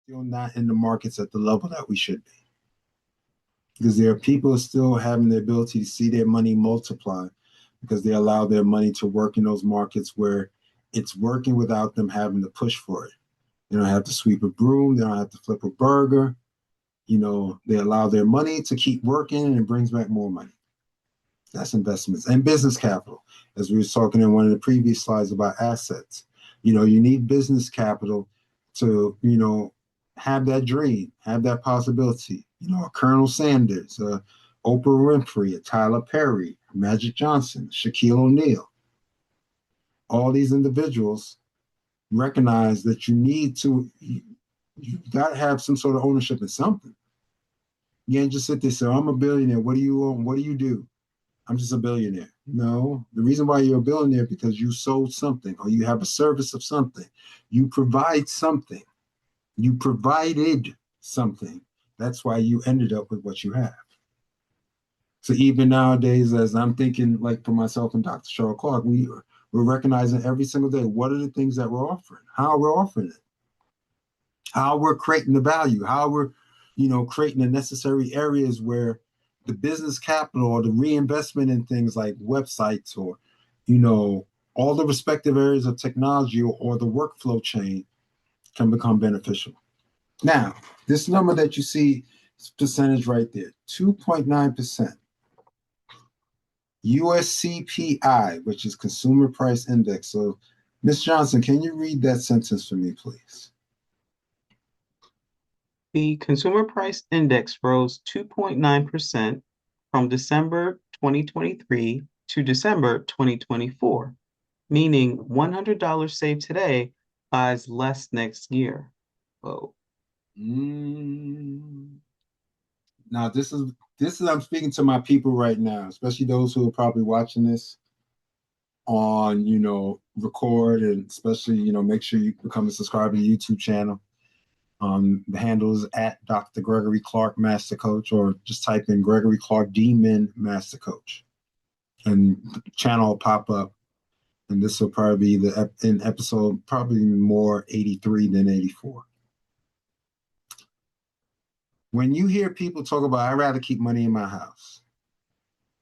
still not in the markets at the level that we should be. Because there are people still having the ability to see their money multiply because they allow their money to work in those markets where it's working without them having to push for it. They don't have to sweep a broom. They don't have to flip a burger. They allow their money to keep working and it brings back more money. That's investments and business capital. As we were talking in one of the previous slides about assets, you need business capital to, have that dream, have that possibility. A Colonel Sanders, a Oprah Winfrey, a Tyler Perry, Magic Johnson, Shaquille O'Neal. All these individuals recognize that you got to have some sort of ownership in something. You can't just sit there and say, I'm a billionaire. What do you own? What do you do? I'm just a billionaire. No, the reason why you're a billionaire is because you sold something or you have a service of something. You provide something. You provided something. That's why you ended up with what you have. So even nowadays, as I'm thinking, like for myself and Dr. Clarke, we're recognizing every single day, what are the things that we're offering? How we're offering it? How we're creating the value? How we're, creating the necessary areas where the business capital or the reinvestment in things like websites or, all the respective areas of technology or the workflow chain can become beneficial. Now, this number that you see, percentage right there, 2.9%. USCPI, which is Consumer Price Index. So, Ms. Johnson, can you read that sentence for me, please? The Consumer Price Index rose 2.9% from December 2023 to December 2024, meaning $100 saved today buys less next year. Oh. Now, this is I'm speaking to my people right now, especially those who are probably watching this on, record, and especially, make sure you become a subscriber to the YouTube channel. The handle is at Dr. Gregory Clarke Master Coach, or just type in Gregory Clarke D-Min Master Coach, and the channel will pop up. And this will probably be in episode probably more 83 than 84. When you hear people talk about, I'd rather keep money in my house,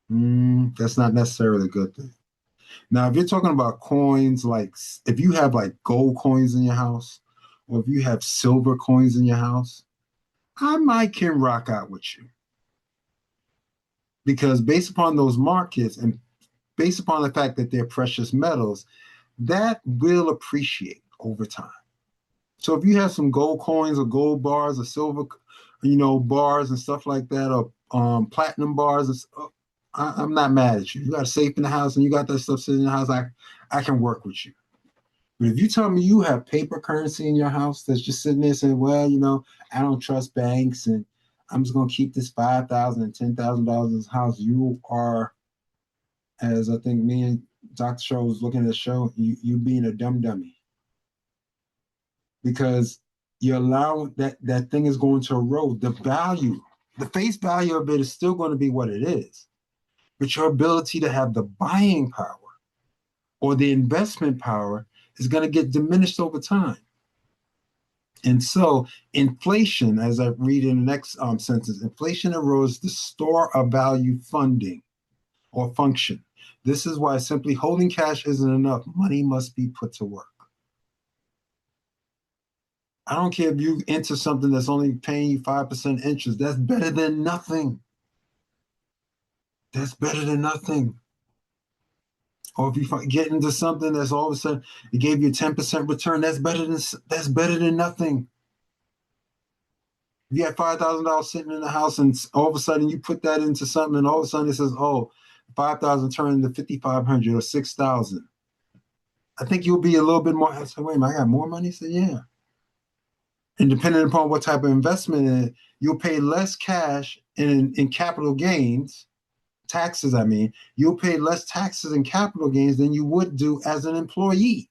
that's not necessarily a good thing. Now, if you're talking about coins, like if you have like gold coins in your house, or if you have silver coins in your house, I might can rock out with you. Because based upon those markets and based upon the fact that they're precious metals, that will appreciate over time. So if you have some gold coins or gold bars or silver, bars and stuff like that, or platinum bars, I'm not mad at you. You got a safe in the house and you got that stuff sitting in the house, I can work with you. But if you tell me you have paper currency in your house that's just sitting there saying, well, I don't trust banks and I'm just going to keep this $5,000 and $10,000 in this house, you are, as I think me and Dr. Shaw was looking at the show, you being a dumb dummy. Because you allow that thing is going to erode. The value, the face value of it is still going to be what it is. But your ability to have the buying power or the investment power is going to get diminished over time. And so inflation, as I read in the next sentence, inflation erodes the store of value funding or function. This is why simply holding cash isn't enough. Money must be put to work. I don't care if you enter something that's only paying you 5% interest. That's better than nothing. That's better than nothing. Or if you get into something that's all of a sudden it gave you a 10% return, that's better than nothing. If you have $5,000 sitting in the house and all of a sudden you put that into something and all of a sudden it says, oh, 5,000 turned into 5,500 or 6,000. I think you'll be a little bit more. I said, wait a minute, I got more money? He said, yeah. And depending upon what type of investment, you'll pay less cash in capital gains, taxes, you'll pay less taxes and capital gains than you would do as an employee.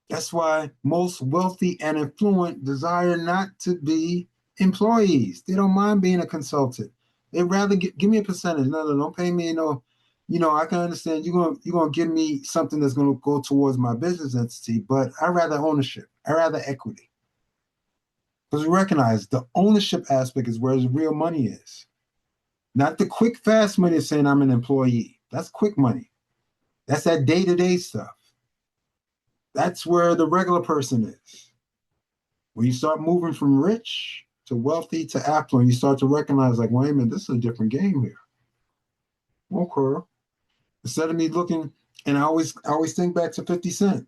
That's why most wealthy and affluent desire not to be employees. They don't mind being a consultant. They'd rather give me a percentage. No, don't pay me no. I can understand you're gonna give me something that's gonna go towards my business entity, but I rather ownership. I rather equity. Because we recognize the ownership aspect is where the real money is. Not the quick, fast money of saying I'm an employee. That's quick money. That's that day-to-day stuff. That's where the regular person is. When you start moving from rich to wealthy to affluent, you start to recognize, like, wait a minute, this is a different game here. Okay. Instead of me looking, and I always think back to 50 Cent.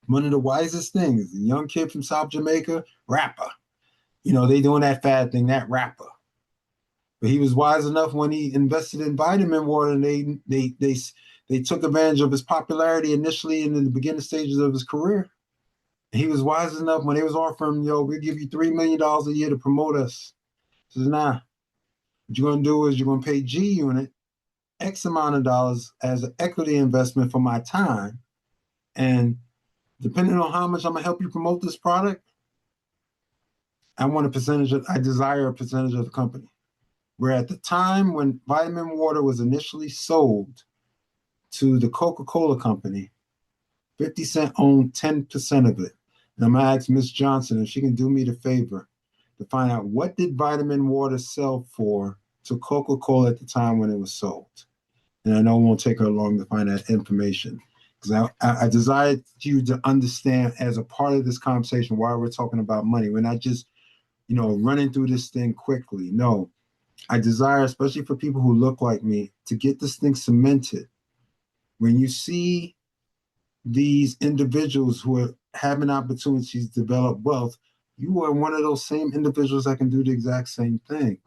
One of the wisest things, a young kid from South Jamaica, rapper. They doing that fad thing, that rapper. But he was wise enough when he invested in vitamin water, and they took advantage of his popularity initially in the beginning stages of his career. And he was wise enough when they was offering, we'll give you $3 million a year to promote us. He says, nah, what you're gonna do is you're gonna pay G Unit X amount of dollars as an equity investment for my time. And depending on how much I'm gonna help you promote this product, I desire a percentage of the company. Where at the time when vitamin water was initially sold to the Coca-Cola company, 50 Cent owned 10% of it. And I'm gonna ask Miss Johnson if she can do me the favor to find out what did vitamin water sell for to Coca-Cola at the time when it was sold. And I know it won't take her long to find that information. Because I desire you to understand as a part of this conversation why we're talking about money. We're not just, running through this thing quickly. No, I desire, especially for people who look like me, to get this thing cemented. When you see these individuals who are having opportunities to develop wealth, you are one of those same individuals that can do the exact same thing.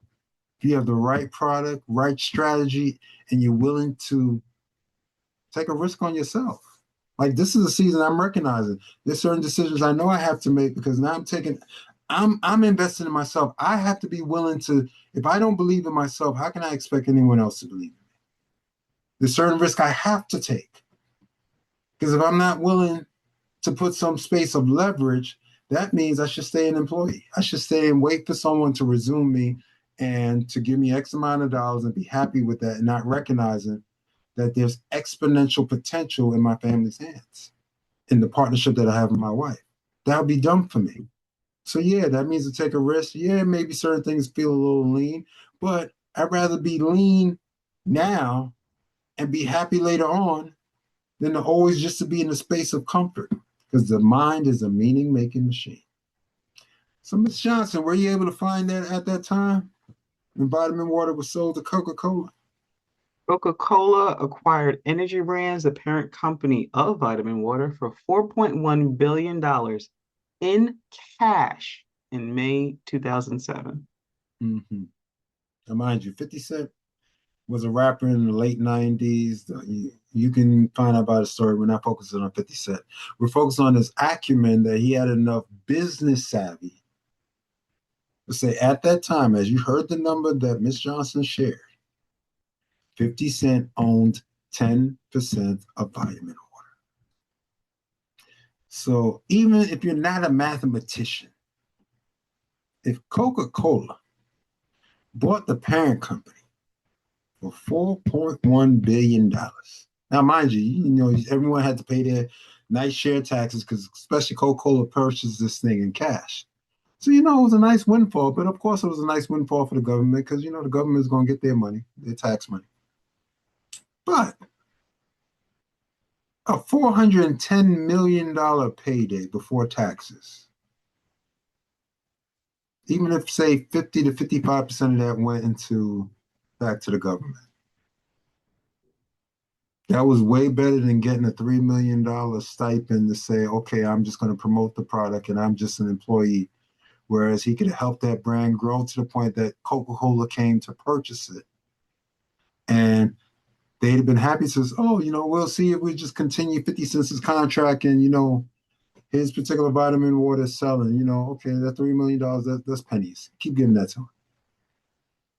If you have the right product, right strategy, and you're willing to take a risk on yourself. Like, this is a season I'm recognizing. There's certain decisions I know I have to make because now I'm investing in myself. I have to be willing to, if I don't believe in myself, how can I expect anyone else to believe in me? There's certain risk I have to take. Because if I'm not willing to put some space of leverage, that means I should stay an employee. I should stay and wait for someone to resume me and to give me X amount of dollars and be happy with that and not recognizing that there's exponential potential in my family's hands, in the partnership that I have with my wife. That would be dumb for me. So yeah, that means to take a risk. Yeah, maybe certain things feel a little lean, but I'd rather be lean now and be happy later on than to always just to be in a space of comfort, because the mind is a meaning-making machine. So, Ms. Johnson, were you able to find that at that time when vitamin water was sold to Coca-Cola? Coca-Cola acquired Energy Brands, the parent company of Vitamin Water, for $4.1 billion in cash in May 2007. Mm-hmm. Now, mind you, 50 Cent was a rapper in the late 90s. You can find out about his story. We're not focusing on 50 Cent. We're focused on his acumen, that he had enough business savvy to say at that time, as you heard the number that Ms. Johnson shared, 50 Cent owned 10% of vitamin water. So even if you're not a mathematician, if Coca-Cola bought the parent company for $4.1 billion. Now, mind you, everyone had to pay their nice share taxes because especially Coca-Cola purchased this thing in cash. So, it was a nice windfall, but of course it was a nice windfall for the government because, the government is going to get their money, their tax money. But a $410 million payday before taxes, even if, say, 50 to 55% of that went back to the government. That was way better than getting a $3 million stipend to say, okay, I'm just going to promote the product and I'm just an employee. Whereas he could have helped that brand grow to the point that Coca-Cola came to purchase it. And they'd have been happy to say, oh, we'll see if we just continue 50 Cent's contract and, his particular vitamin water is selling, okay, that $3 million, that's pennies. Keep giving that to him.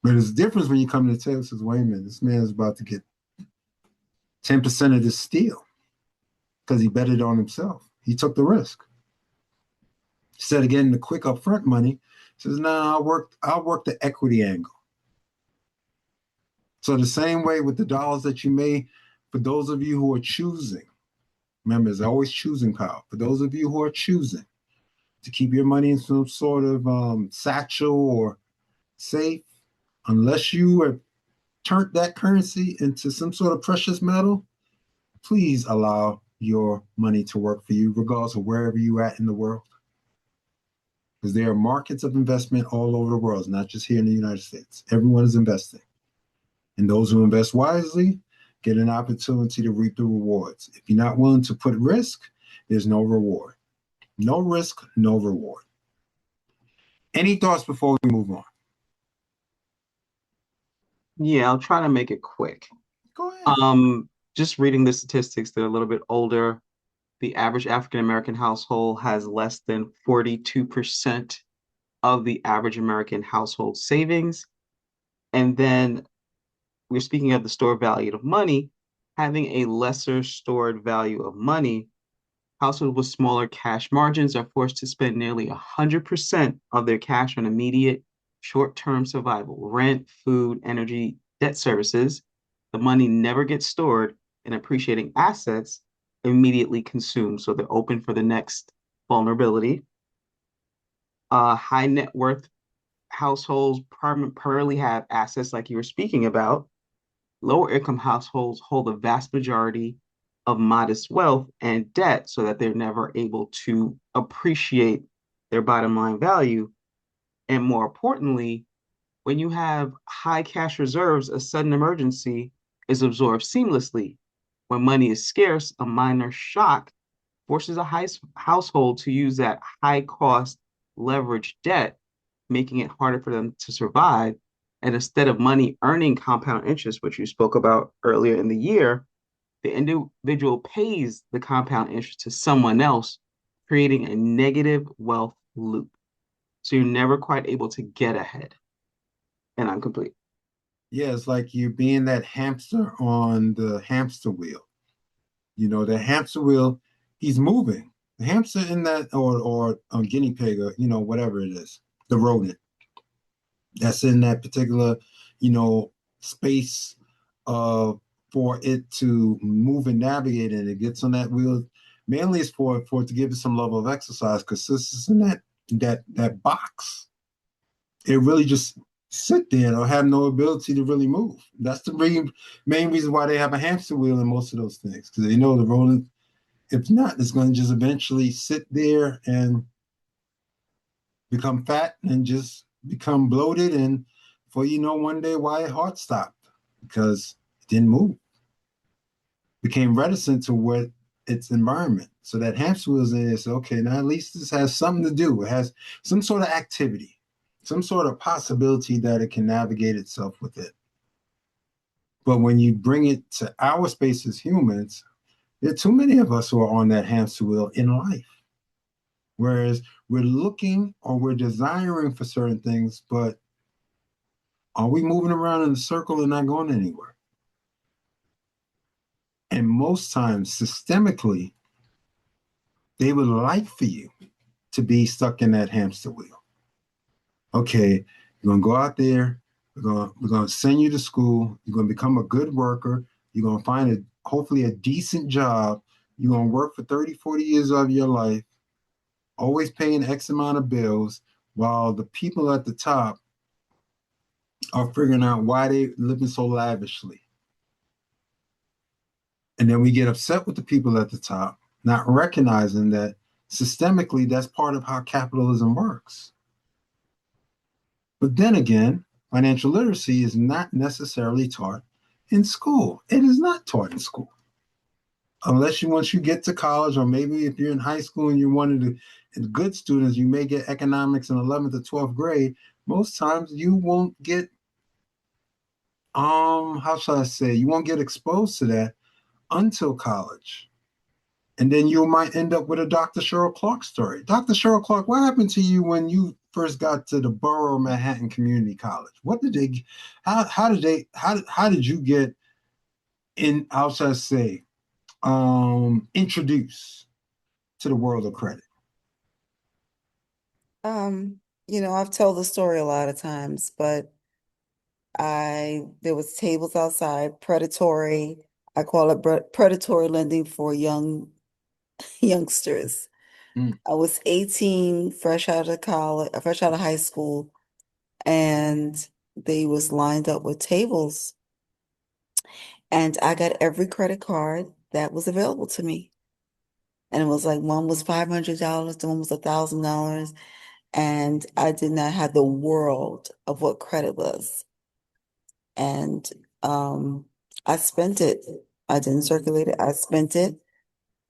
But there's a difference when you come to the table and says, wait a minute, this man is about to get 10% of this steal because he betted on himself. He took the risk. Instead of getting the quick upfront money, he says, "No, I'll work the equity angle." So the same way with the dollars that you made, for those of you who are choosing, remember, there's always choosing power. For those of you who are choosing, to keep your money in some sort of satchel or safe, unless you have turned that currency into some sort of precious metal, please allow your money to work for you, regardless of wherever you're at in the world. Because there are markets of investment all over the world, not just here in the United States. Everyone is investing. And those who invest wisely get an opportunity to reap the rewards. If you're not willing to put risk, there's no reward. No risk, no reward. Any thoughts before we move on? Yeah, I'll try to make it quick. Go ahead. Um, just reading the statistics, they're a little bit older. The average African American household has less than 42% of the average American household savings. And then we're speaking of the stored value of money, having a lesser stored value of money. Households with smaller cash margins are forced to spend nearly 100% of their cash on immediate short-term survival, rent, food, energy, debt services. The money never gets stored, and appreciating assets immediately consumed. So they're open for the next vulnerability. High net worth households primarily have assets like you were speaking about. Lower income households hold the vast majority of modest wealth and debt so that they're never able to appreciate their bottom line value. And more importantly, when you have high cash reserves, a sudden emergency is absorbed seamlessly. When money is scarce, a minor shock forces a household to use that high cost leverage debt, making it harder for them to survive. And instead of money earning compound interest, which you spoke about earlier in the year, the individual pays the compound interest to someone else, creating a negative wealth loop. So you're never quite able to get ahead. And I'm complete. Yeah, it's like you being that hamster on the hamster wheel. The hamster wheel, he's moving. The hamster in that, or guinea pig, or whatever it is, the rodent that's in that particular, space uh for it to move and navigate, and it gets on that wheel. Mainly it's for it to give it some level of exercise, because this is in that box. It really just sit there or have no ability to really move. That's the main reason why they have a hamster wheel in most of those things, because they know the rodent, if not, it's going to just eventually sit there and become fat and just become bloated. And one day why it heart stopped, because it didn't move, became reticent to what its environment. So that hamster wheel is in there. So, okay, now at least this has something to do. It has some sort of activity, some sort of possibility that it can navigate itself with it. But when you bring it to our space as humans, there are too many of us who are on that hamster wheel in life. Whereas we're looking or we're desiring for certain things, but are we moving around in a circle and not going anywhere? And most times, systemically, they would like for you to be stuck in that hamster wheel. Okay, you're gonna go out there, we're gonna send you to school, you're gonna become a good worker, you're gonna find hopefully a decent job, you're gonna work for 30, 40 years of your life, always paying X amount of bills, while the people at the top are figuring out why they living so lavishly. And then we get upset with the people at the top, not recognizing that systemically that's part of how capitalism works. But then again, financial literacy is not necessarily taught in school. It is not taught in school. Unless once you get to college, or maybe if you're in high school and you're one of the good students, you may get economics in 11th or 12th grade. Most times you won't get, how shall I say, you won't get exposed to that until college. And then you might end up with a Dr. Cheryl Clarke story. Dr. Cheryl Clarke, what happened to you when you first got to the Borough of Manhattan Community College? What did they, how did you get in, how shall I say, introduced to the world of credit? Um, I've told the story a lot of times, but there was tables outside, predatory. I call it predatory lending for youngsters. Mm. I was 18, fresh out of college, fresh out of high school, and they was lined up with tables. And I got every credit card that was available to me. And it was like one was $500, the one was $1,000. And I did not have the world of what credit was. And I spent it. I didn't circulate it. I spent it.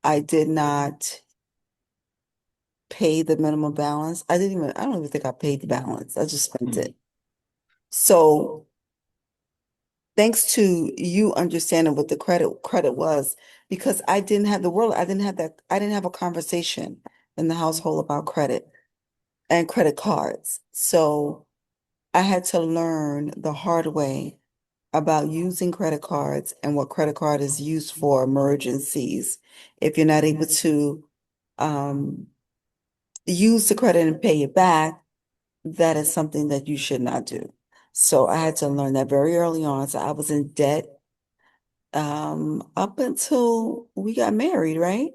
I did not pay the minimum balance. I don't even think I paid the balance. I just spent Mm. it. So thanks to you understanding what the credit was, because I didn't have the world, I didn't have a conversation in the household about credit and credit cards. So I had to learn the hard way about using credit cards and what credit card is used for emergencies. If you're not able to um, use the credit and pay it back, that is something that you should not do. So I had to learn that very early on. So I was in debt up until we got married, right?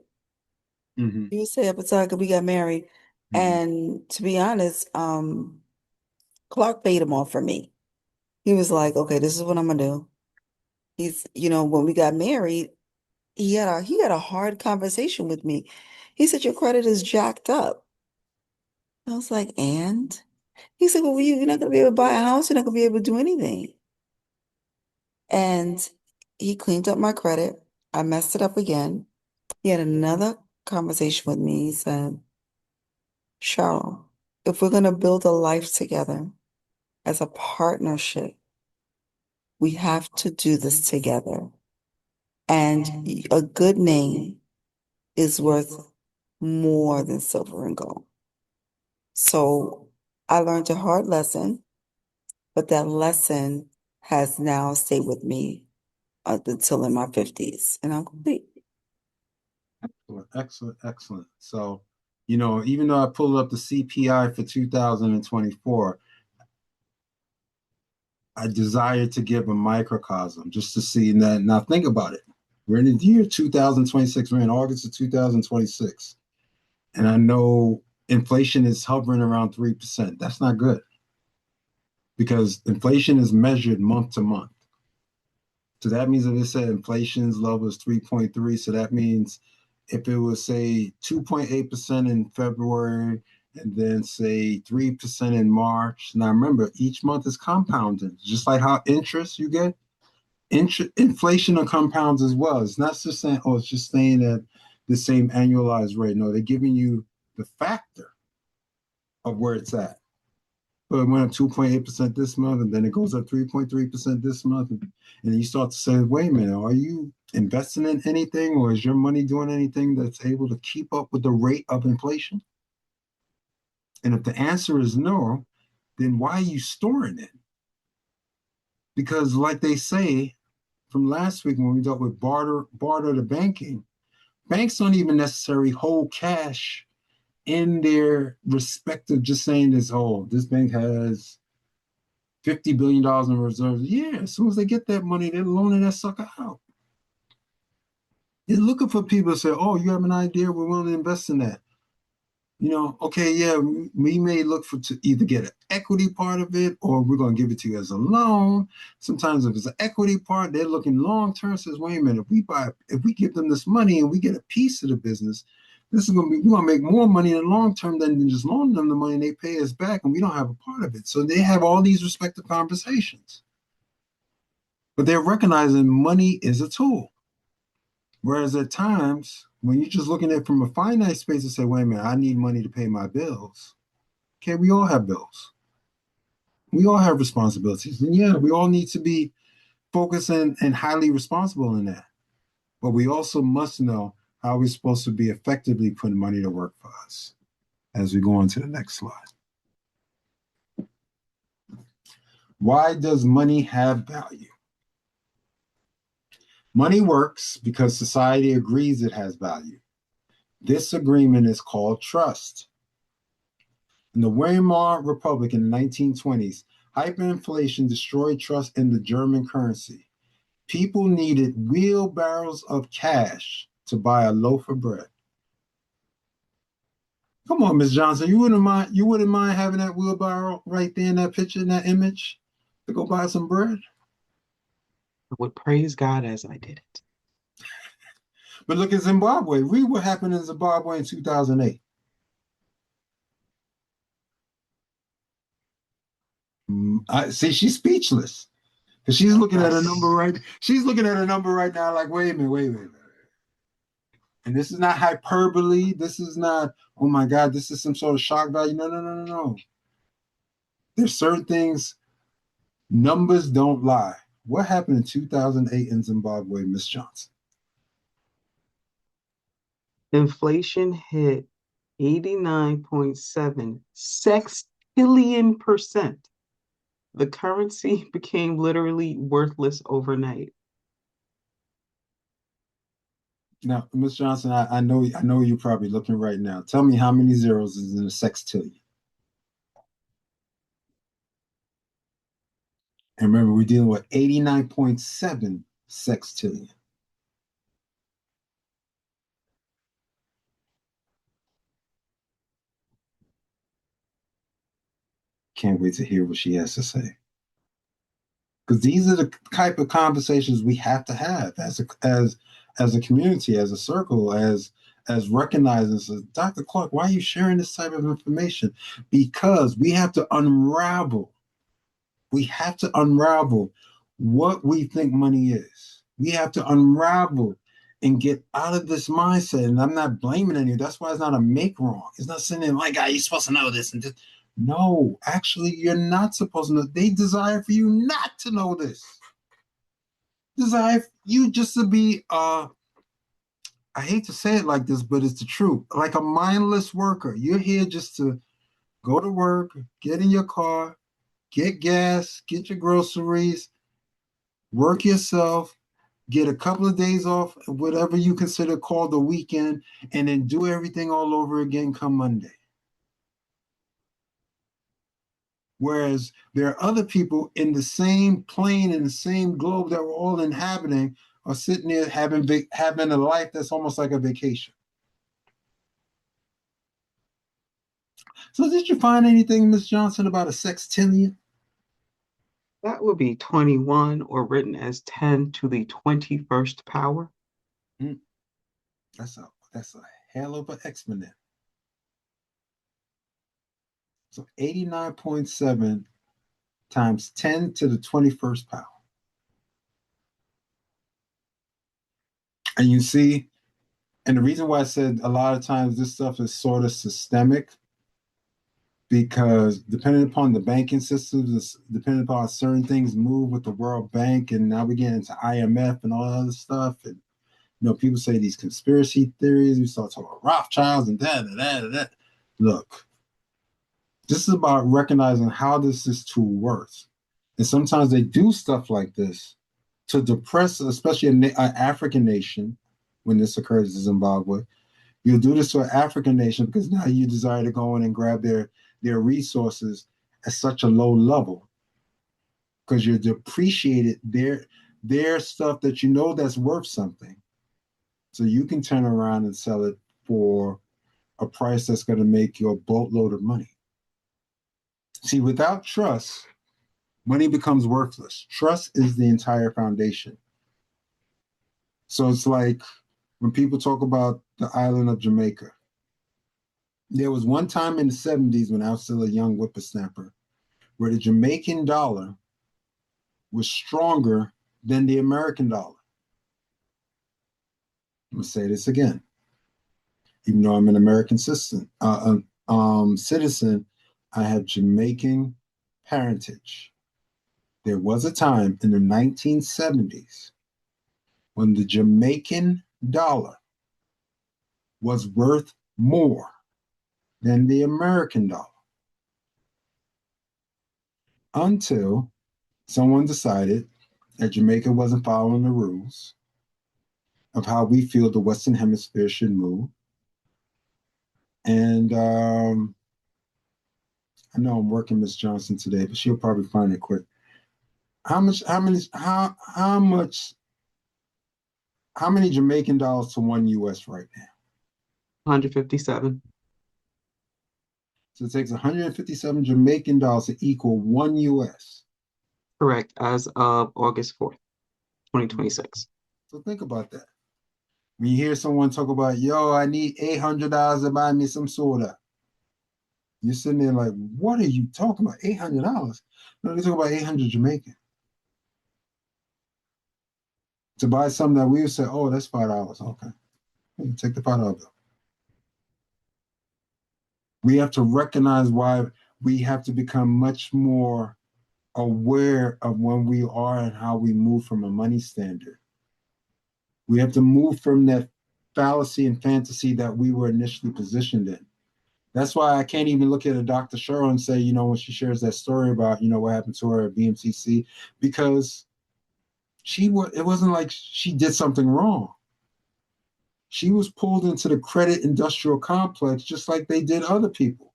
Hmm. You say up until we got married. Hmm. And to be honest, Clarke paid him off for me. He was like, okay, this is what I'm gonna do. When we got married, he had a hard conversation with me. He said, your credit is jacked up. I was like, and? He said, well, you're not gonna be able to buy a house, you're not gonna be able to do anything. And he cleaned up my credit. I messed it up again. He had another conversation with me. He said, Cheryl, if we're gonna build a life together as a partnership, we have to do this together. And a good name is worth more than silver and gold. So I learned a hard lesson, but that lesson has now stayed with me until in my 50s, and I'm complete. Excellent, excellent, excellent. So, even though I pulled up the CPI for 2024, I desired to give a microcosm just to see that. Now, think about it. We're in the year 2026. We're in August of 2026. And I know inflation is hovering around 3%. That's not good because inflation is measured month to month. So that means if it said inflation's level is 3.3, so that means if it was say 2.8% in February and then say 3% in March. Now remember, each month is compounding, just like how interest you get. Inflation or compounds as well. It's not just saying, oh, it's just staying at the same annualized rate. No, they're giving you the factor of where it's at. So it went up 2.8% this month, and then it goes up 3.3% this month. And you start to say, wait a minute, are you investing in anything, or is your money doing anything that's able to keep up with the rate of inflation? And if the answer is no, then why are you storing it? Because, like they say from last week when we dealt with barter to banking, banks don't even necessarily hold cash in their respective, just saying this, oh, this bank has $50 billion in reserves. Yeah, as soon as they get that money, they're loaning that sucker out. They're looking for people to say, oh, you have an idea, we're willing to invest in that. Okay, yeah, we may look for to either get an equity part of it or we're going to give it to you as a loan. Sometimes if it's an equity part, they're looking long term, says, wait a minute, if we give them this money and we get a piece of the business, we're going to make more money in the long term than just loaning them the money and they pay us back and we don't have a part of it. So they have all these respective conversations. But they're recognizing money is a tool. Whereas at times, when you're just looking at it from a finite space and say, wait a minute, I need money to pay my bills. Okay, we all have bills. We all have responsibilities. And yeah, we all need to be focused and highly responsible in that. But we also must know how we're supposed to be effectively putting money to work for us as we go on to the next slide. Why does money have value? Money works because society agrees it has value. This agreement is called trust. In the Weimar Republic in the 1920s, hyperinflation destroyed trust in the German currency. People needed wheelbarrows of cash to buy a loaf of bread. Come on, Miss Johnson. You wouldn't mind having that wheelbarrow right there in that picture, in that image, to go buy some bread? I would praise God as I did it. But look at Zimbabwe. Read what happened in Zimbabwe in 2008. I see she's speechless because she's looking at a number Yes. right. She's looking at a number right now, like, wait a minute, wait a minute. And this is not hyperbole. This is not, oh my God, this is some sort of shock value. No, no, no, no, no. There's certain things, numbers don't lie. What happened in 2008 in Zimbabwe, Miss Johnson? Inflation hit 89.7 sextillion%. The currency became literally worthless overnight. Now, Miss Johnson, I know you're probably looking right now. Tell me how many zeros is in a sextillion. And remember, we're dealing with 89.7 sextillion. Can't wait to hear what she has to say. Because these are the type of conversations we have to have as a community, as a circle, as recognizing. So, Dr. Clarke, why are you sharing this type of information? Because we have to unravel what we think money is. We have to unravel and get out of this mindset. And I'm not blaming any. That's why it's not a make wrong. It's not saying, like, you're supposed to know this and this. No, actually, you're not supposed to know. They desire for you not to know this. Desire for you just to be I hate to say it like this, but it's the truth. Like a mindless worker. You're here just to go to work, get in your car, get gas, get your groceries, work yourself, get a couple of days off, whatever you consider called the weekend, and then do everything all over again come Monday. Whereas there are other people in the same plane, in the same globe that we're all inhabiting, are sitting there having a life that's almost like a vacation. So did you find anything, Miss Johnson, about a sextillion? That would be 21, or written as 10 to the 21st power. Mm, that's a hell of an exponent. So 89.7 times 10 to the 21st power. And you see, and the reason why I said a lot of times this stuff is sort of systemic, because depending upon the banking systems, depending upon certain things move with the World Bank, and now we get into IMF and all that other stuff. And people say these conspiracy theories. We start talking about Rothschilds and that. Look, this is about recognizing how this tool works. And sometimes they do stuff like this to depress, especially an African nation. When this occurs in Zimbabwe, you'll do this to an African nation because now you desire to go in and grab their resources at such a low level because you're depreciated their stuff that that's worth something. So you can turn around and sell it for a price that's going to make you a boatload of money. See, without trust, money becomes worthless. Trust is the entire foundation. So it's like when people talk about the island of Jamaica. There was one time in the 70s when I was still a young whippersnapper where the Jamaican dollar was stronger than the American dollar. I'm going to say this again. Even though I'm an American citizen, I have Jamaican parentage. There was a time in the 1970s when the Jamaican dollar was worth more than the American dollar until someone decided that Jamaica wasn't following the rules of how we feel the Western Hemisphere should move. And I know I'm working Miss Johnson today, but she'll probably find it quick. How many Jamaican dollars to one US right now? 157. So it takes 157 Jamaican dollars to equal 1 US. Correct, as of August 4th, 2026. So think about that. When you hear someone talk about, yo, I need $800 to buy me some soda, you're sitting there like, what are you talking about? $800? No, they talk about 800 Jamaican. To buy something that we would say, oh, that's $5. Okay. Take the $5 bill. We have to recognize why we have to become much more aware of when we are and how we move from a money standard. We have to move from that fallacy and fantasy that we were initially positioned in. That's why I can't even look at a Dr. Cheryl and say, when she shares that story about, what happened to her at BMTC, because it wasn't like she did something wrong. She was pulled into the credit industrial complex just like they did other people.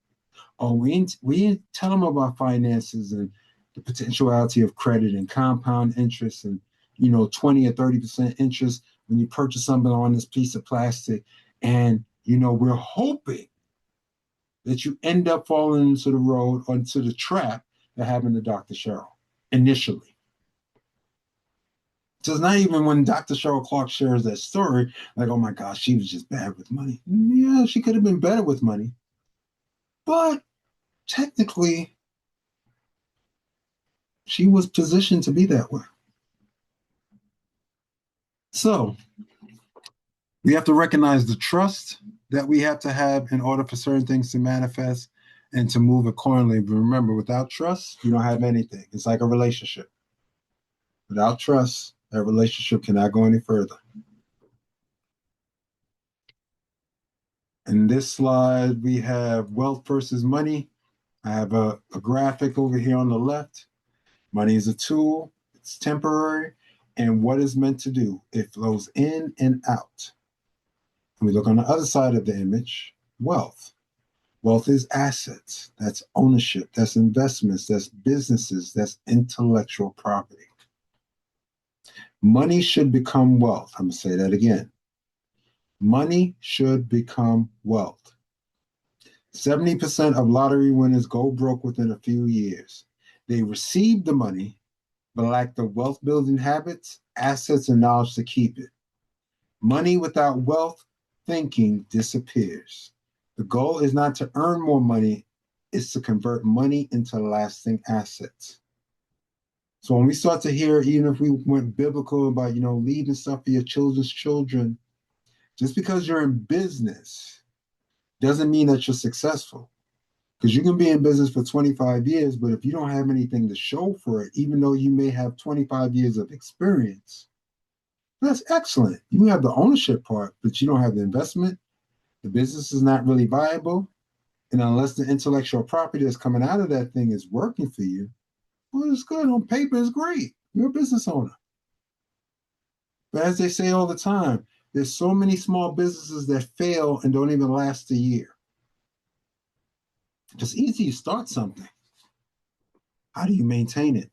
Oh, we didn't tell them about finances and the potentiality of credit and compound interest and 20 or 30% interest when you purchase something on this piece of plastic. And we're hoping that you end up falling into the road or into the trap that happened to Dr. Cheryl initially. So it's not even when Dr. Cheryl Clarke shares that story, like, oh my gosh, she was just bad with money. Yeah, she could have been better with money. But technically, she was positioned to be that way. So we have to recognize the trust that we have to have in order for certain things to manifest and to move accordingly. But remember, without trust, you don't have anything. It's like a relationship. Without trust, that relationship cannot go any further. In this slide, we have wealth versus money. I have a graphic over here on the left. Money is a tool, it's temporary, and what is meant to do? It flows in and out. And we look on the other side of the image, wealth. Wealth is assets, that's ownership, that's investments, that's businesses, that's intellectual property. Money should become wealth. I'm going to say that again. Money should become wealth. 70% of lottery winners go broke within a few years. They receive the money, but lack the wealth building habits, assets, and knowledge to keep it. Money without wealth thinking disappears. The goal is not to earn more money, it's to convert money into lasting assets. So when we start to hear, even if we went biblical about, leaving stuff for your children's children, just because you're in business doesn't mean that you're successful. Because you can be in business for 25 years, but if you don't have anything to show for it, even though you may have 25 years of experience, that's excellent. You have the ownership part, but you don't have the investment. The business is not really viable. And unless the intellectual property that's coming out of that thing is working for you, well, it's good. On paper, it's great. You're a business owner. But as they say all the time, there's so many small businesses that fail and don't even last a year. It's easy to start something. How do you maintain it?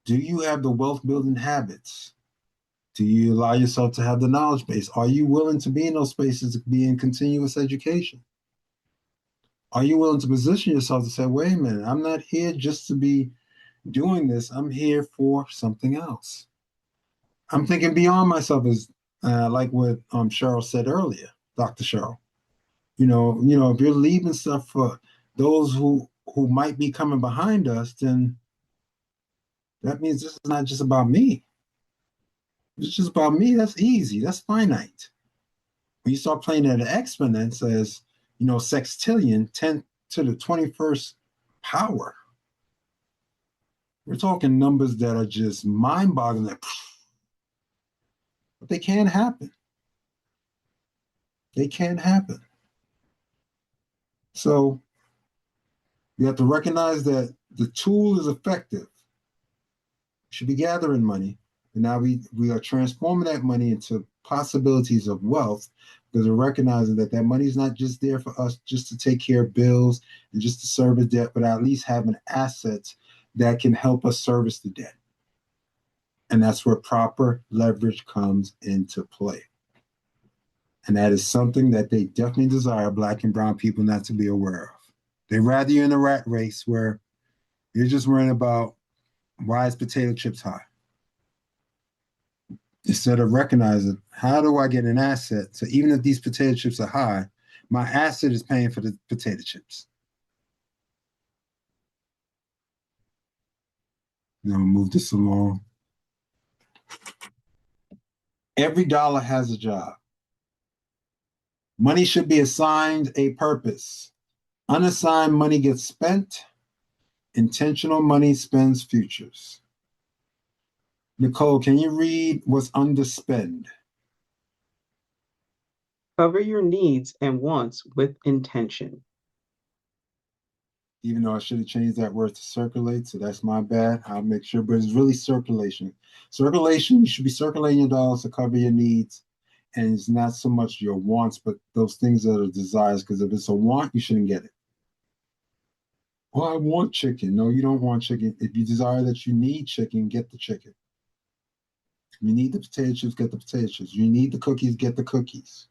Do you have the wealth building habits? Do you allow yourself to have the knowledge base? Are you willing to be in those spaces to be in continuous education? Are you willing to position yourself to say, wait a minute, I'm not here just to be doing this. I'm here for something else. I'm thinking beyond myself, as like what Cheryl said earlier, Dr. Cheryl. If you're leaving stuff for those who might be coming behind us, then that means this is not just about me. If it's just about me, that's easy. That's finite. When you start playing at an exponent as, sextillion, 10 to the 21st power, we're talking numbers that are just mind-boggling. But they can happen. They can happen. So you have to recognize that the tool is effective. We should be gathering money. And now we are transforming that money into possibilities of wealth because we're recognizing that money is not just there for us just to take care of bills and just to service debt, but at least having assets that can help us service the debt. And that's where proper leverage comes into play. And that is something that they definitely desire Black and brown people not to be aware of. They'd rather you in a rat race where you're just worrying about why is potato chips high? Instead of recognizing how do I get an asset? So even if these potato chips are high, my asset is paying for the potato chips. Now move this along. Every dollar has a job. Money should be assigned a purpose. Unassigned money gets spent. Intentional money spends futures. Nicole, can you read what's under spend? Cover your needs and wants with intention. Even though I should have changed that word to circulate, so that's my bad. I'll make sure, but it's really circulation. Circulation, you should be circulating your dollars to cover your needs, and it's not so much your wants, but those things that are desires, because if it's a want, you shouldn't get it. Well, I want chicken. No, you don't want chicken. If you desire that you need chicken, get the chicken. You need the potato chips, get the potato chips. You need the cookies, get the cookies.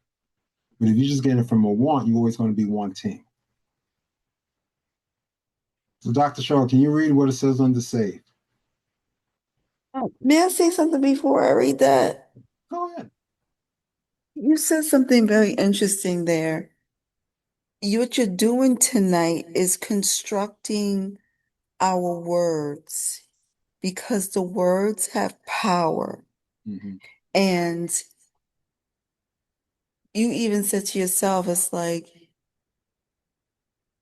But if you just get it from a want, you're always going to be wanting. So, Dr. Shaw, can you read what it says under save? May I say something before I read that? Go ahead. You said something very interesting there. What you're doing tonight is constructing our words because the words have power. Mm-hmm. And you even said to yourself, it's like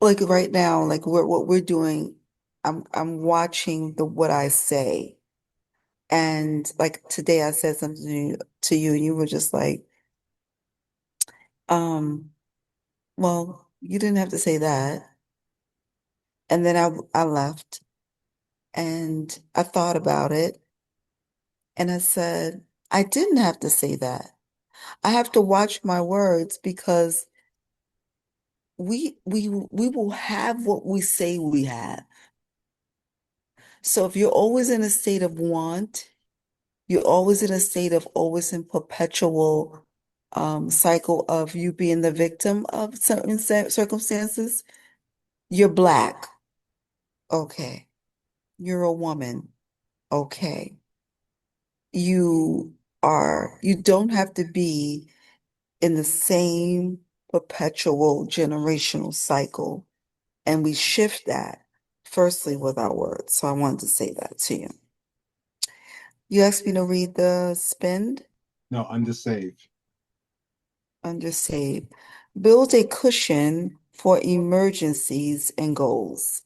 right now, like what we're doing, I'm watching what I say. And like today I said something to you, and you were just like, um, well, you didn't have to say that. And then I left and I thought about it and I said, I didn't have to say that. I have to watch my words because we will have what we say we have. So if you're always in a state of want, you're always in a state of always in perpetual cycle of you being the victim of certain circumstances. You're Black. Okay. You're a woman. Okay. You don't have to be in the same perpetual generational cycle. And we shift that firstly with our words. So I wanted to say that to you. You asked me to read the spend No, under save. under save. Build a cushion for emergencies and goals.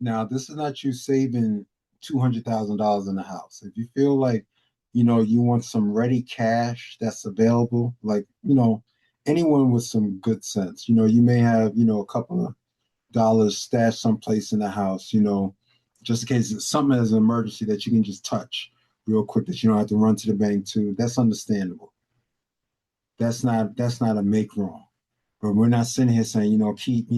Now, this is not you saving $200,000 in the house. If you feel like, you want some ready cash that's available, like, anyone with some good sense, you may have, a couple of dollars stashed someplace in the house, just in case it's something as an emergency that you can just touch real quick that you don't have to run to the bank to. That's understandable. That's not a make wrong. But we're not sitting here saying, keep,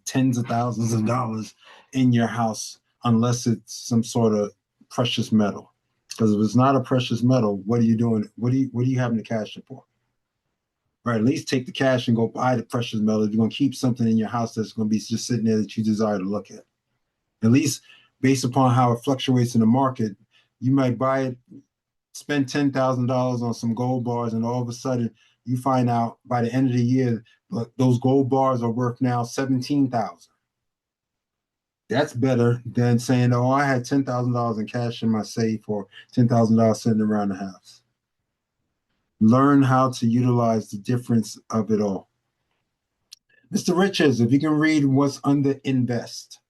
tens of thousands of dollars in your house unless it's some sort of precious metal. Because if it's not a precious metal, what are you doing? What are you having the cash for? Right, at least take the cash and go buy the precious metal. If you're gonna keep something in your house that's gonna be just sitting there that you desire to look at. At least based upon how it fluctuates in the market, you might buy it, spend $10,000 on some gold bars, and all of a sudden you find out by the end of the year, those gold bars are worth now 17,000. That's better than saying, "Oh, I had $10,000 in cash in my safe or $10,000 sitting around the house." Learn how to utilize the difference of it all. Mr. Richards, if you can read what's under invest.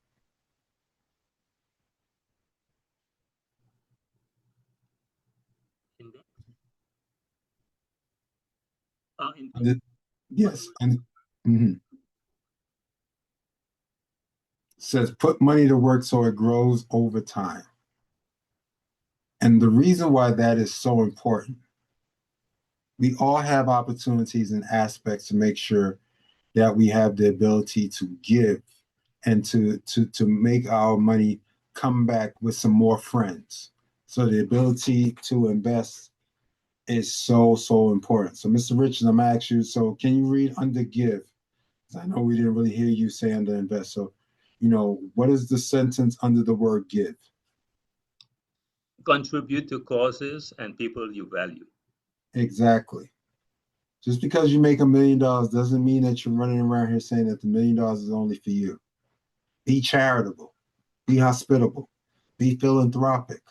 Yes. Mhm. Says put money to work so it grows over time. And the reason why that is so important, we all have opportunities and aspects to make sure that we have the ability to give and to make our money come back with some more friends. So the ability to invest is so, so important. So, Mr. Richards, I'm gonna ask you, so can you read under give? 'Cause I know we didn't really hear you say under invest. So, what is the sentence under the word give? Contribute to causes and people you value. Exactly. Just because you make $1 million doesn't mean that you're running around here saying that the $1 million is only for you. Be charitable, be hospitable, be philanthropic.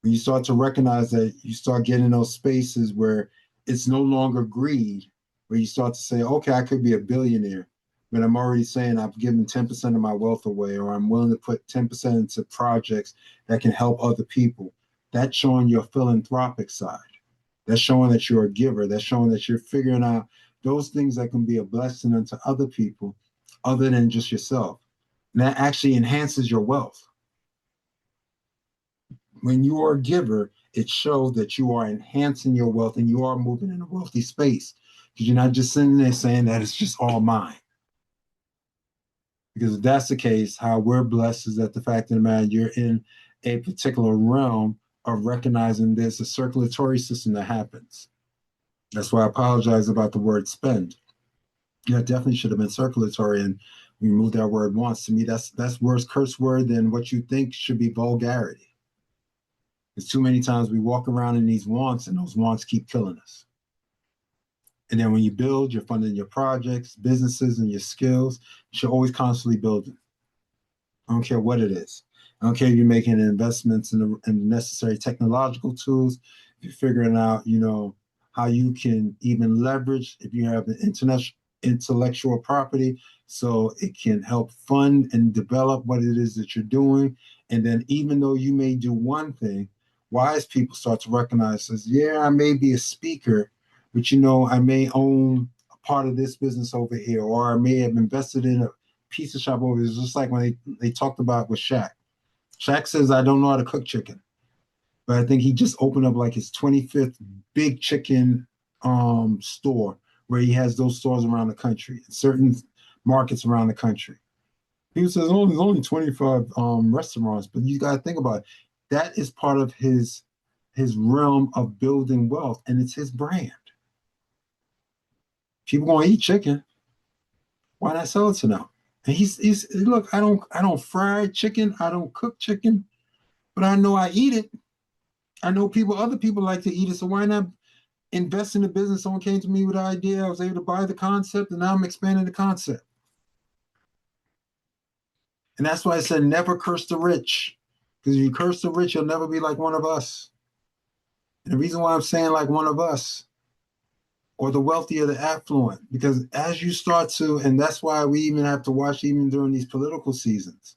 When you start to recognize that, you start getting those spaces where it's no longer greed, where you start to say, okay, I could be a billionaire, but I'm already saying I've given 10% of my wealth away, or I'm willing to put 10% into projects that can help other people. That's showing your philanthropic side. That's showing that you're a giver. That's showing that you're figuring out those things that can be a blessing unto other people other than just yourself. And that actually enhances your wealth. When you are a giver, it shows that you are enhancing your wealth and you are moving in a wealthy space, because you're not just sitting there saying that it's just all mine. Because if that's the case, how we're blessed is that the fact of the matter, you're in a particular realm of recognizing there's a circulatory system that happens. That's why I apologize about the word spend. Yeah, it definitely should have been circulatory, and we moved that word once. To me, that's worse curse word than what you think should be vulgarity. Because too many times we walk around in these wants, and those wants keep killing us. And then when you build, you're funding your projects, businesses, and your skills. You should always constantly build. I don't care what it is. I don't care if you're making investments in the necessary technological tools, if you're figuring out, how you can even leverage if you have an intellectual property so it can help fund and develop what it is that you're doing. And then even though you may do one thing, wise people start to recognize as, yeah, I may be a speaker, but I may own a part of this business over here, or I may have invested in a pizza shop over here. It's just like when they talked about with Shaq. Shaq says, I don't know how to cook chicken, but I think he just opened up like his 25th big chicken store, where he has those stores around the country, in certain markets around the country. People says, oh, there's only 25 restaurants, but you got to think about it. That is part of his realm of building wealth, and it's his brand. People going to eat chicken. Why not sell it to them? And he's look, I don't fry chicken, I don't cook chicken, but I know I eat it. I know other people like to eat it, so why not invest in the business? Someone came to me with an idea, I was able to buy the concept, and now I'm expanding the concept. And that's why I said never curse the rich, because if you curse the rich, you'll never be like one of us. And the reason why I'm saying like one of us, or the wealthy or the affluent, because as you start to, and that's why we even have to watch even during these political seasons,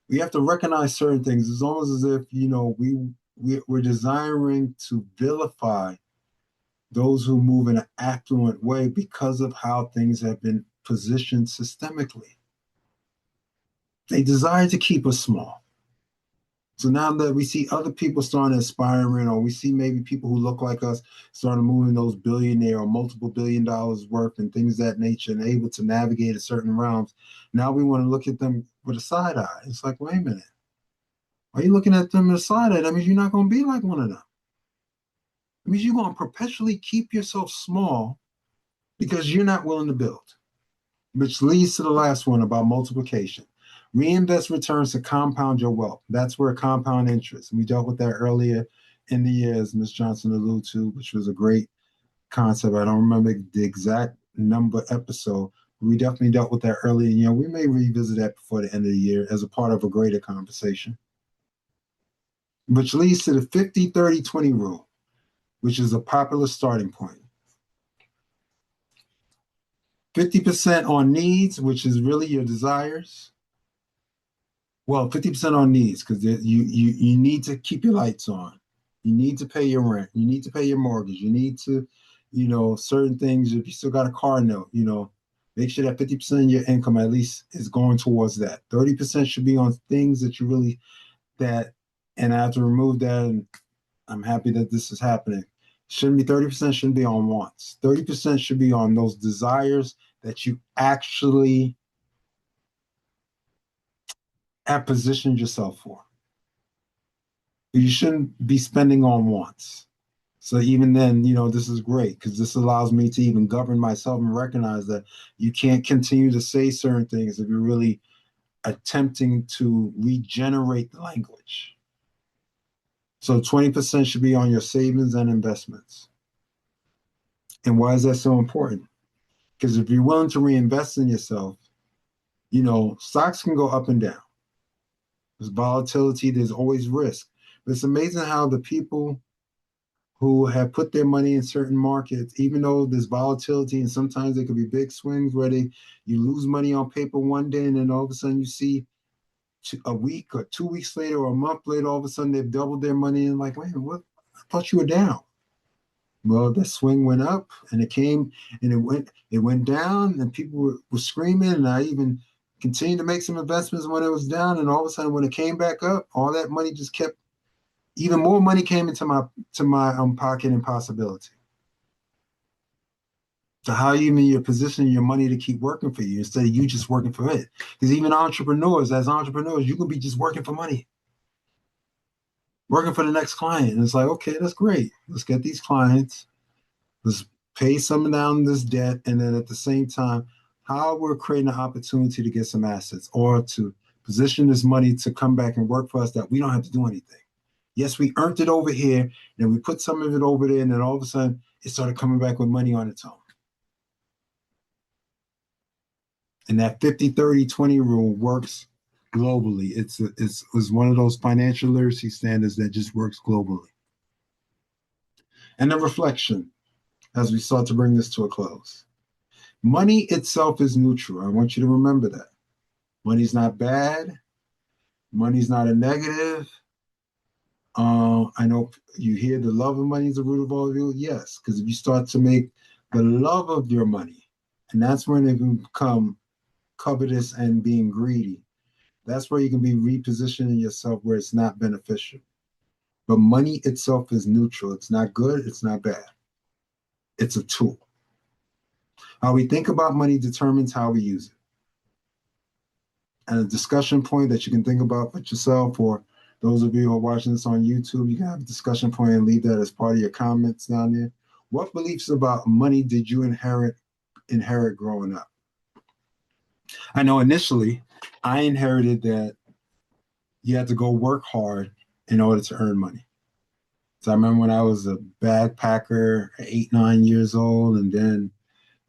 we have to recognize certain things. It's almost as if, we're desiring to vilify those who move in an affluent way because of how things have been positioned systemically. They desire to keep us small. So now that we see other people starting to aspiring, or we see maybe people who look like us starting moving those billionaire or multiple $1 billion worth and things of that nature, and able to navigate a certain realms, now we want to look at them with a side eye. It's like, wait a minute. Why are you looking at them with a side eye? That means you're not going to be like one of them. It means you're going to perpetually keep yourself small because you're not willing to build, which leads to the last one about multiplication. Reinvest returns to compound your wealth. That's where compound interest. And we dealt with that earlier in the year, as Ms. Johnson alluded to, which was a great concept. I don't remember the exact number episode, but we definitely dealt with that earlier. We may revisit that before the end of the year as a part of a greater conversation, which leads to the 50-30-20 rule, which is a popular starting point. 50% on needs, which is really your desires. Well, 50% on needs, because you need to keep your lights on. You need to pay your rent. You need to pay your mortgage. You need to, certain things. If you still got a car note, make sure that 50% of your income at least is going towards that. 30% should be on things that you really, and I have to remove that, and I'm happy that this is happening. Shouldn't be 30%, shouldn't be on wants. 30% should be on those desires that you actually have positioned yourself for. You shouldn't be spending on wants. So even then, you know, this is great because this allows me to even govern myself and recognize that you can't continue to say certain things if you're really attempting to regenerate the language. So 20% should be on your savings and investments. And why is that so important? Because if you're willing to reinvest in yourself, you know, stocks can go up and down. There's volatility, there's always risk. But it's amazing how the people who have put their money in certain markets, even though there's volatility and sometimes there could be big swings where you lose money on paper one day and then all of a sudden you see a week or 2 weeks later or a month later, all of a sudden they've doubled their money and like, wait, what? I thought you were down. Well, the swing went up and it came and it went down and people were screaming and I even continued to make some investments when it was down and all of a sudden when it came back up, all that money just kept even more money came into my pocket and possibility. So how even you're positioning your money to keep working for you instead of you just working for it. Because even as entrepreneurs, you can be just working for money, working for the next client. And it's like, okay, that's great. Let's get these clients. Let's pay some down this debt. And then at the same time, how we're creating an opportunity to get some assets or to position this money to come back and work for us that we don't have to do anything. Yes, we earned it over here, and we put some of it over there, and then all of a sudden it started coming back with money on its own. And that 50-30-20 rule works globally. It's one of those financial literacy standards that just works globally. And a reflection as we start to bring this to a close. Money itself is neutral. I want you to remember that. Money's not bad. Money's not a negative. I know you hear the love of money is the root of all evil. Yes, because if you start to make the love of your money, and that's when it can become covetous and being greedy. That's where you can be repositioning yourself where it's not beneficial. But money itself is neutral. It's not good. It's not bad. It's a tool. How we think about money determines how we use it. And a discussion point that you can think about with yourself, or those of you who are watching this on YouTube, you can have a discussion point and leave that as part of your comments down there. What beliefs about money did you inherit growing up? I know initially I inherited that you had to go work hard in order to earn money. So I remember when I was a backpacker, 8, 9 years old, and then,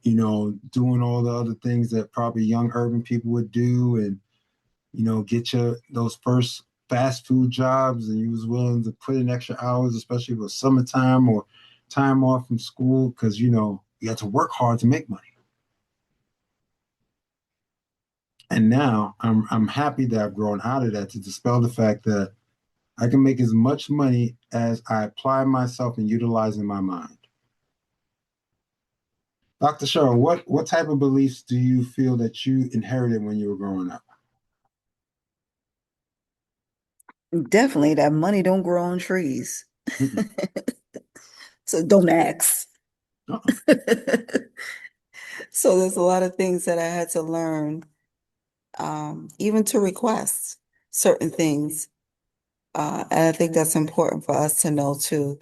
you know, doing all the other things that probably young urban people would do and, you know, get those first fast food jobs and you was willing to put in extra hours, especially if it was summertime or time off from school, because, you know, you had to work hard to make money. And now I'm happy that I've grown out of that to dispel the fact that I can make as much money as I apply myself in utilizing my mind. Dr. Cheryl, what type of beliefs do you feel that you inherited when you were growing up? Definitely that money don't grow on trees. So don't ask. Uh-uh. So there's a lot of things that I had to learn, even to request certain things. And I think that's important for us to know too,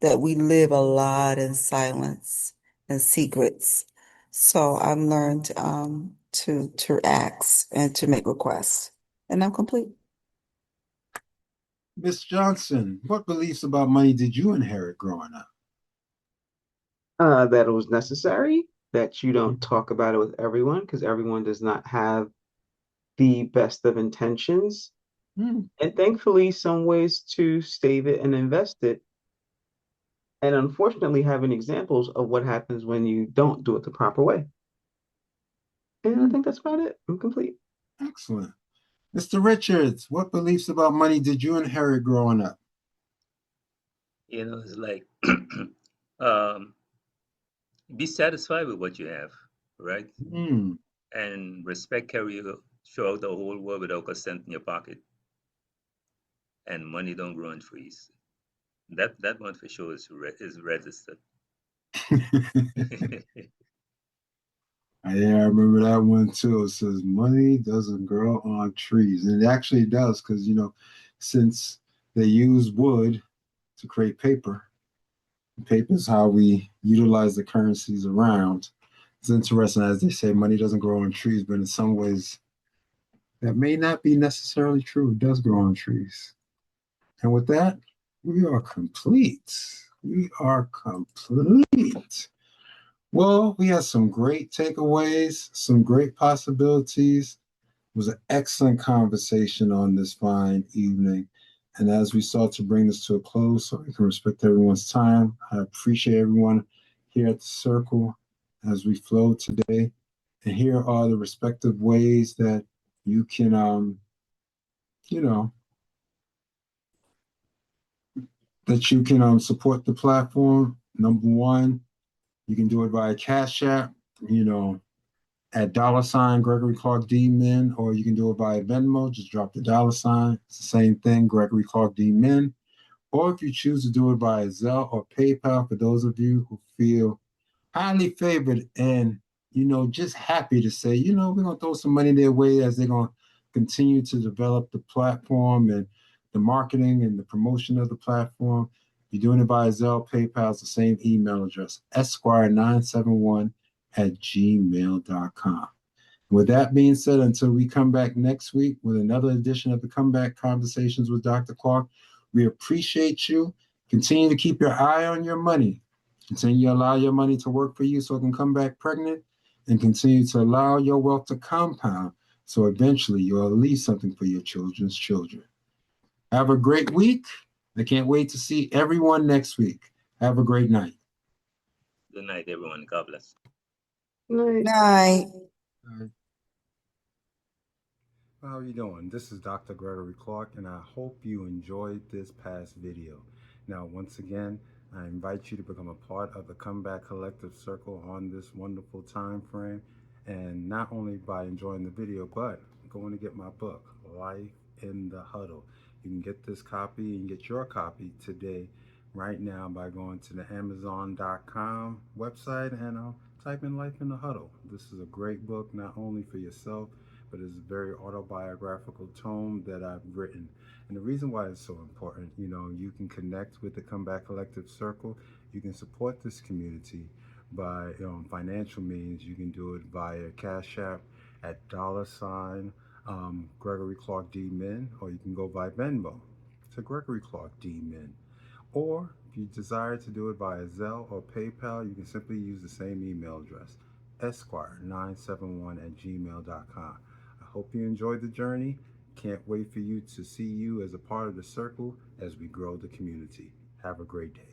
that we live a lot in silence and secrets. So I've learned to ask and to make requests. And I'm complete. Miss Johnson, what beliefs about money did you inherit growing up? That it was necessary, that you don't talk about it with everyone because everyone does not have the best of intentions. Hmm. And thankfully, some ways to save it and invest it. And unfortunately, having examples of what happens when you don't do it the proper way. And I think that's about it. I'm complete. Excellent. Mr. Richards, what beliefs about money did you inherit growing up? You know, it's like um, be satisfied with what you have, right? Hmm. And respect carry you throughout the whole world without a cent in your pocket. And money don't grow on trees. That one for sure is registered. Yeah, I remember that one too. It says money doesn't grow on trees. And it actually does because, you know, since they use wood to create paper, Paper is how we utilize the currencies around. It's interesting, as they say, money doesn't grow on trees, but in some ways, that may not be necessarily true. It does grow on trees. And with that, we are complete. We are complete. Well, we had some great takeaways, some great possibilities. It was an excellent conversation on this fine evening. And as we start to bring this to a close so we can respect everyone's time, I appreciate everyone here at the circle as we flow today. And here are the respective ways that you can, you know, support the platform. Number one, you can do it via Cash App, at $ Gregory Clarke D Min, or you can do it via Venmo. Just drop the $. It's the same thing, Gregory Clarke D Min. Or if you choose to do it via Zelle or PayPal, for those of you who feel highly favored and just happy to say, we're gonna throw some money their way as they're gonna continue to develop the platform and the marketing and the promotion of the platform. You're doing it via Zelle, PayPal, it's the same email address, esquire971@gmail.com. With that being said, until we come back next week with another edition of the Comeback Conversations with Dr. Clarke, we appreciate you. Continue to keep your eye on your money. Continue to allow your money to work for you so it can come back pregnant, and continue to allow your wealth to compound so eventually you'll leave something for your children's children. Have a great week. I can't wait to see everyone next week. Have a great night. Good night, everyone. God bless. Night. Night. How are you doing? This is Dr. Gregory Clarke, and I hope you enjoyed this past video. Now, once again, I invite you to become a part of the Comeback Collective Circle on this wonderful time frame, and not only by enjoying the video, but going to get my book, Life in the Huddle. You can get this copy and get your copy today, right now, by going to the Amazon.com website and type in Life in the Huddle. This is a great book, not only for yourself, but it's a very autobiographical tome that I've written. And the reason why it's so important, you can connect with the Comeback Collective Circle. You can support this community by financial means. You can do it via Cash App at $ Gregory Clarke D Min, or you can go via Venmo to Gregory Clarke D Min. Or if you desire to do it via Zelle or PayPal, you can simply use the same email address, esquire971@gmail.com. I hope you enjoyed the journey. Can't wait for you to see you as a part of the circle as we grow the community. Have a great day.